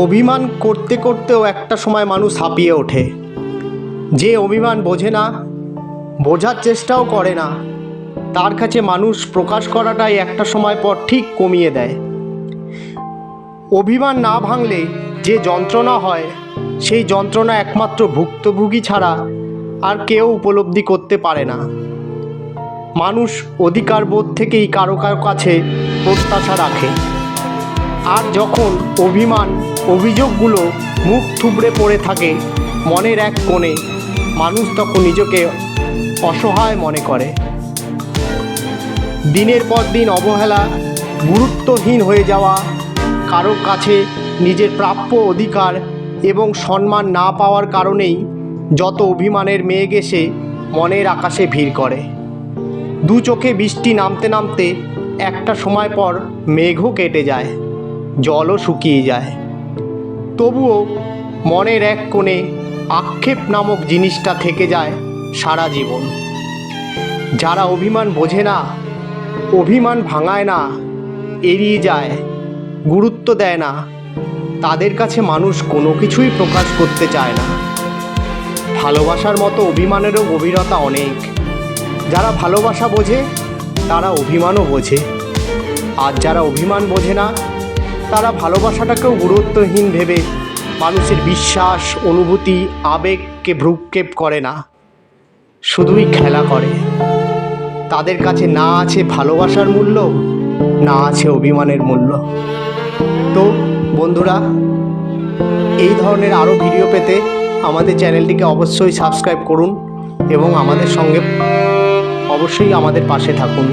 অভিমান করতে করতেও একটা সময় মানুষ হাঁপিয়ে ওঠে। যে অভিমান বোঝে না, বোঝার চেষ্টাও করে না, তার কাছে মানুষ প্রকাশ করাটাই একটা সময় পর ঠিক কমিয়ে দেয়। অভিমান না ভাঙলে যে যন্ত্রণা হয়, সেই যন্ত্রণা একমাত্র ভুক্তভোগী ছাড়া আর কেউ উপলব্ধি করতে পারে না। মানুষ অধিকার বোধ থেকেই কারো কারো কাছে প্রত্যাশা রাখে, আর যখন অভিযোগগুলো মুখ থুবড়ে পড়ে থাকে মনের এক কোণে, মানুষ তখন নিজেকে অসহায় মনে করে। দিনের পর দিন অবহেলা, গুরুত্বহীন হয়ে যাওয়া, কারো কাছে নিজের প্রাপ্য অধিকার এবং সম্মান না পাওয়ার কারণেই যত অভিমানের মেঘ এসে মনের আকাশে ভিড় করে। দু চোখে বৃষ্টি নামতে নামতে একটা সময় পর মেঘও কেটে যায়, জলও শুকিয়ে যায়, তবুও মনের এক কোণে আক্ষেপ নামক জিনিসটা থেকে যায় সারা জীবন। যারা অভিমান বোঝে না, অভিমান ভাঙায় না, এড়িয়ে যায়, গুরুত্ব দেয় না, তাদের কাছে মানুষ কোনো কিছুই প্রকাশ করতে চায় না। ভালোবাসার মতো অভিমানেরও গভীরতা অনেক। যারা ভালোবাসা বোঝে তারা অভিমানও বোঝে, আর যারা অভিমান বোঝে না তারা ভালোবাসাটাকেও গুরুত্বহীন ভেবে মানুষের বিশ্বাস, অনুভূতি, আবেগকে ভ্রুক্ষেপ করে না, শুধুই খেলা করে। তাদের কাছে না আছে ভালোবাসার মূল্য, না আছে অভিমানের মূল্য। তো বন্ধুরা, এই ধরনের আরও ভিডিও পেতে আমাদের চ্যানেলটিকে অবশ্যই সাবস্ক্রাইব করুন এবং আমাদের সঙ্গে অবশ্যই আমাদের পাশে থাকুন।